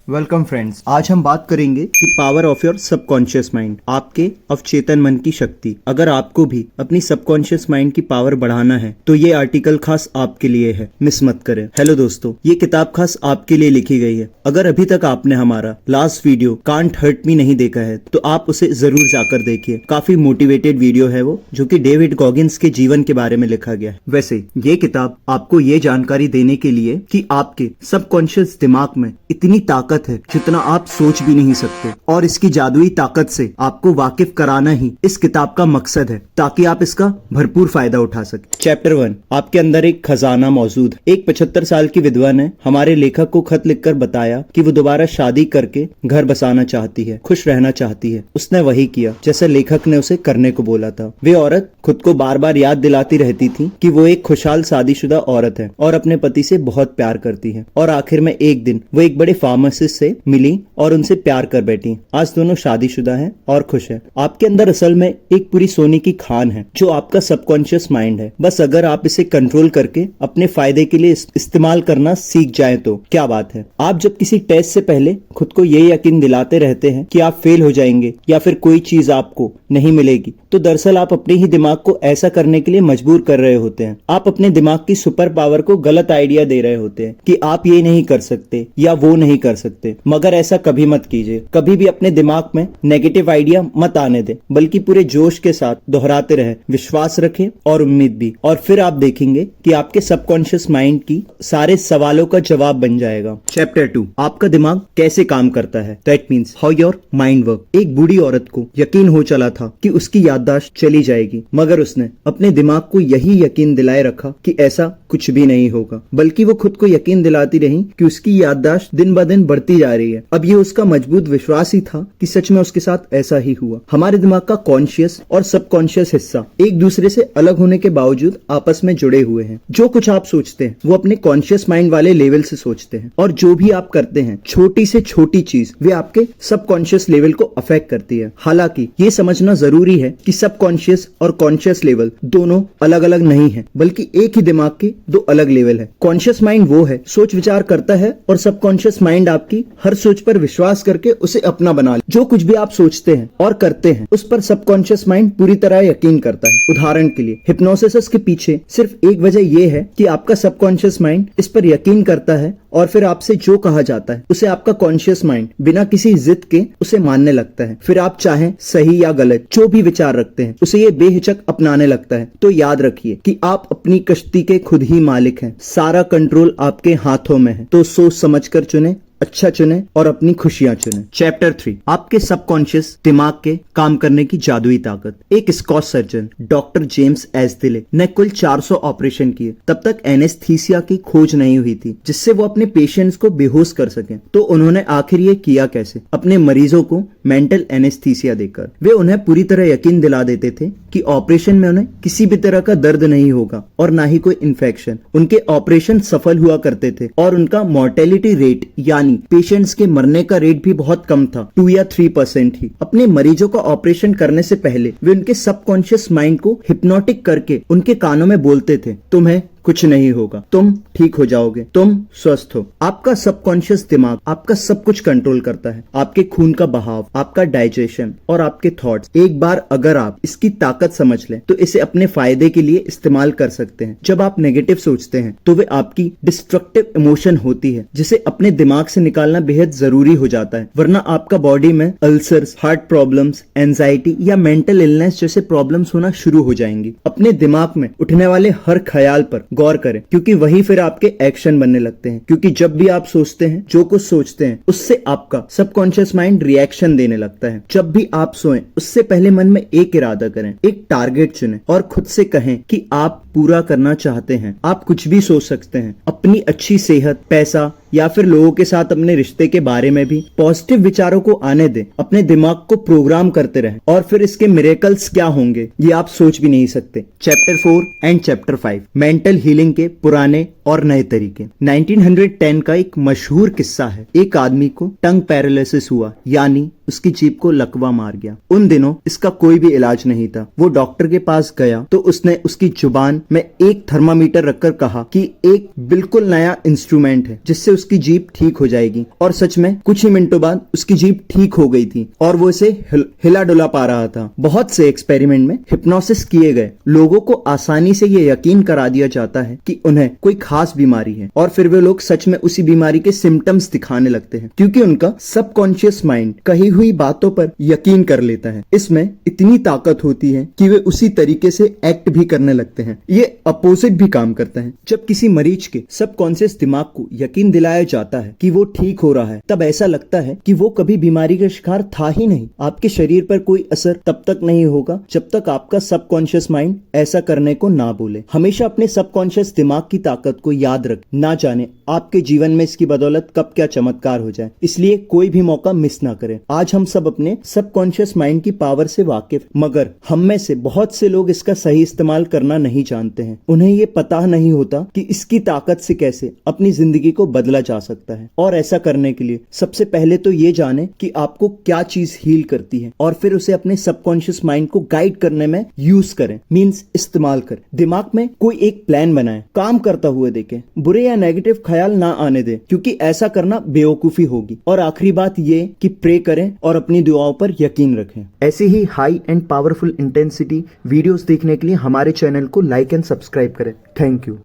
Welcome friends. आज हम बात करेंगे कि power of your subconscious mind, आपके अवचेतन मन की शक्ति। अगर आपको भी अपनी सबकॉन्शियस माइंड की पावर बढ़ाना है तो ये आर्टिकल खास आपके लिए है, मिस मत करें। हेलो दोस्तों, ये किताब खास आपके लिए लिखी गई है। अगर अभी तक आपने हमारा last video can't hurt me नहीं देखा है तो आप उसे जरूर जाकर देखिए। काफी मोटिवेटेड वीडियो है वो, जो कि डेविड गॉगिन्स के जीवन के बारे में लिखा गया है। वैसे ये किताब आपको ये जानकारी देने के लिए कि आपके सबकॉन्शियस दिमाग में इतनी ताकत है जितना आप सोच भी नहीं सकते, और इसकी जादुई ताकत से आपको वाकिफ कराना ही इस किताब का मकसद है, ताकि आप इसका भरपूर फायदा उठा सके। चैप्टर 1, आपके अंदर एक खजाना मौजूद। एक 75 साल की विधवा ने हमारे लेखक को खत लिखकर बताया कि वो दोबारा शादी करके घर बसाना चाहती है, खुश रहना चाहती है। उसने वही किया जैसे लेखक ने उसे करने को बोला था। वे औरत खुद को बार बार याद दिलाती रहती थी कि वो एक खुशहाल शादीशुदा औरत है और अपने पति से बहुत प्यार करती है। और आखिर में एक दिन वो एक बड़े फार्मासिस्ट से मिली और उनसे प्यार कर बैठी। आज दोनों शादीशुदा हैं और खुश हैं। आपके अंदर असल में एक पूरी सोने की खान है जो आपका सबकॉन्शियस माइंड है। बस अगर आप इसे कंट्रोल करके अपने फायदे के लिए इस्तेमाल करना सीख जाएं तो क्या बात है। आप जब किसी टेस्ट से पहले खुद को ये यकीन दिलाते रहते हैं कि आप फेल हो जाएंगे या फिर कोई चीज आपको नहीं मिलेगी, तो दरअसल आप अपने ही दिमाग को ऐसा करने के लिए मजबूर कर रहे होते हैं। आप अपने दिमाग की सुपर पावर को गलत आइडिया दे रहे होते हैं कि आप ये नहीं कर सकते या वो नहीं कर सकते। मगर ऐसा कभी मत कीजिए। कभी भी अपने दिमाग में नेगेटिव आइडिया मत आने दें, बल्कि पूरे जोश के साथ दोहराते रहें, विश्वास रखें और उम्मीद भी। और फिर आप देखेंगे कि आपके सबकॉन्शियस माइंड की सारे सवालों का जवाब बन जाएगा। चैप्टर 2, आपका दिमाग कैसे काम करता है, that means how your mind work. एक बूढ़ी औरत को यकीन हो चला था कि उसकी याददाश्त चली जाएगी, मगर उसने अपने दिमाग को यही यकीन दिलाए रखा कि ऐसा कुछ भी नहीं होगा, बल्कि वो खुद को यकीन दिलाती रही कि उसकी याददाश्त दिन ब दिन बढ़ती जा रही है। अब ये उसका मजबूत विश्वास ही था कि सच में उसके साथ ऐसा ही हुआ। हमारे दिमाग का कॉन्शियस और सबकॉन्शियस हिस्सा एक दूसरे से अलग होने के बावजूद आपस में जुड़े हुए हैं। जो कुछ आप सोचते हैं वो अपने कॉन्शियस माइंड वाले लेवल से सोचते हैं, और जो भी आप करते हैं छोटी से छोटी चीज वे आपके सबकॉन्शियस लेवल को अफेक्ट करती है। हालांकि ये समझना जरूरी है कि सबकॉन्शियस और कॉन्शियस लेवल दोनों अलग अलग नहीं है, बल्कि एक ही दिमाग के दो अलग लेवल है। कॉन्शियस माइंड वो है सोच विचार करता है, और सबकॉन्शियस माइंड आपकी हर सोच पर विश्वास करके उसे अपना बना ले। जो कुछ भी आप सोचते हैं और करते हैं उस पर सबकॉन्शियस माइंड पूरी तरह यकीन करता है। उदाहरण के लिए हिप्नोसिस के पीछे सिर्फ एक वजह यह है कि आपका सबकॉन्शियस माइंड इस पर यकीन करता है, और फिर आपसे जो कहा जाता है उसे आपका कॉन्शियस माइंड बिना किसी जिद के उसे मानने लगता है। फिर आप चाहें सही या गलत जो भी विचार रखते हैं उसे ये बेहिचक अपनाने लगता है। तो याद रखिए कि आप अपनी कश्ती के खुद ही मालिक हैं। सारा कंट्रोल आपके हाथों में है। तो सोच समझकर चुने, अच्छा चुने और अपनी खुशियां चुने। चैप्टर 3, आपके सबकॉन्शियस दिमाग के काम करने की जादुई ताकत। एक स्कॉच सर्जन डॉक्टर जेम्स एस्दिले ने कुल 400 ऑपरेशन किए। तब तक एनेस्थीसिया की खोज नहीं हुई थी जिससे वो अपने पेशेंट्स को बेहोश कर सके। तो उन्होंने आखिर ये किया कैसे? अपने मरीजों को मेंटल एनेस्थीसिया देकर। वे उन्हें पूरी तरह यकीन दिला देते थे कि ऑपरेशन में उन्हें किसी भी तरह का दर्द नहीं होगा और ना ही कोई इन्फेक्शन। उनके ऑपरेशन सफल हुआ करते थे और उनका मोर्टेलिटी रेट यानी पेशेंट्स के मरने का रेट भी बहुत कम था, 2 या 3% ही। अपने मरीजों का ऑपरेशन करने से पहले वे उनके सबकॉन्शियस माइंड को हिप्नोटिक करके उनके कानों में बोलते थे, तुम्हें कुछ नहीं होगा, तुम ठीक हो जाओगे, तुम स्वस्थ हो। आपका सबकॉन्शियस दिमाग आपका सब कुछ कंट्रोल करता है, आपके खून का बहाव, आपका डाइजेशन और आपके थॉट्स। एक बार अगर आप इसकी ताकत समझ लें तो इसे अपने फायदे के लिए इस्तेमाल कर सकते हैं। जब आप नेगेटिव सोचते हैं तो वे आपकी डिस्ट्रक्टिव इमोशन होती है जिसे अपने दिमाग से निकालना बेहद जरूरी हो जाता है, वरना आपका बॉडी में अल्सर्स, हार्ट प्रॉब्लम्स, एंजाइटी या मेंटल इलनेस जैसे प्रॉब्लम्स होना शुरू हो जाएंगी। अपने दिमाग में उठने वाले हर ख्याल पर गौर करें, क्योंकि वही फिर आपके एक्शन बनने लगते हैं। क्योंकि जब भी आप सोचते हैं, जो कुछ सोचते हैं उससे आपका सबकॉन्शियस माइंड रिएक्शन देने लगता है। जब भी आप सोएं उससे पहले मन में एक इरादा करें, एक टारगेट चुनें और खुद से कहें कि आप पूरा करना चाहते हैं। आप कुछ भी सोच सकते हैं, अपनी अच्छी सेहत, पैसा या फिर लोगों के साथ अपने रिश्ते के बारे में भी पॉजिटिव विचारों को आने दें। अपने दिमाग को प्रोग्राम करते रहें और फिर इसके मिरेकल्स क्या होंगे ये आप सोच भी नहीं सकते। Chapter 4 and chapter 5, mental healing के पुराने और नए तरीके। 1910 का एक मशहूर किस्सा है। एक आदमी को टंग पैरालिसिस हुआ, यानी उसकी जीभ को लकवा मार गया। उन दिनों इसका कोई भी इलाज नहीं था। वो डॉक्टर के पास गया तो उसने उसकी जुबान में एक थर्मामीटर रखकर कहा कि एक बिल्कुल नया इंस्ट्रूमेंट है जिससे उसकी जीभ ठीक हो जाएगी, और सच में कुछ ही मिनटों बाद उसकी जीभ ठीक हो गई थी और वो इसे हिला डुला पा रहा था। बहुत से एक्सपेरिमेंट में हिप्नोसिस किए गए लोगों को आसानी से ये यकीन करा दिया जाता है कि उन्हें कोई खास बीमारी है, और फिर वे लोग सच में उसी बीमारी के सिम्टम्स दिखाने लगते हैं क्योंकि उनका सबकॉन्शियस माइंड कही हुई बातों पर यकीन कर लेता है। इसमें इतनी ताकत होती है कि वे उसी तरीके से एक्ट भी करने लगते हैं। ये अपोजिट भी काम करता है। जब किसी मरीज के सबकॉन्शियस दिमाग को यकीन दिलाया जाता है कि वो ठीक हो रहा है, तब ऐसा लगता है कि वो कभी बीमारी का शिकार था ही नहीं। आपके शरीर पर कोई असर तब तक नहीं होगा जब तक आपका सबकॉन्शियस माइंड ऐसा करने को ना बोले। हमेशा अपने सबकॉन्शियस दिमाग की ताकत को याद रख, ना जाने आपके जीवन में इसकी बदौलत कब क्या चमत्कार हो जाए, इसलिए कोई भी मौका मिस ना करें। आज हम सब अपने सबकॉन्शियस माइंड की पावर से वाकिफ, मगर हम में से बहुत से लोग इसका सही इस्तेमाल करना नहीं जानते हैं। उन्हें ये पता नहीं होता कि इसकी ताकत से कैसे अपनी जिंदगी को बदला जा सकता है। और ऐसा करने के लिए सबसे पहले तो ये जाने कि आपको क्या चीज हील करती है, और फिर उसे अपने सबकॉन्शियस माइंड को गाइड करने में यूज करें, मींस इस्तेमाल करें। दिमाग में कोई एक प्लान बनाएं, काम करता हुए देखें, बुरे या नेगेटिव ख्याल ना आने दें क्योंकि ऐसा करना बेवकूफी होगी। और आखिरी बात ये कि प्रे करें और अपनी दुआओं पर यकीन रखें। ऐसे ही high and powerful intensity videos देखने के लिए हमारे चैनल को लाइक एंड सब्सक्राइब करें। Thank you.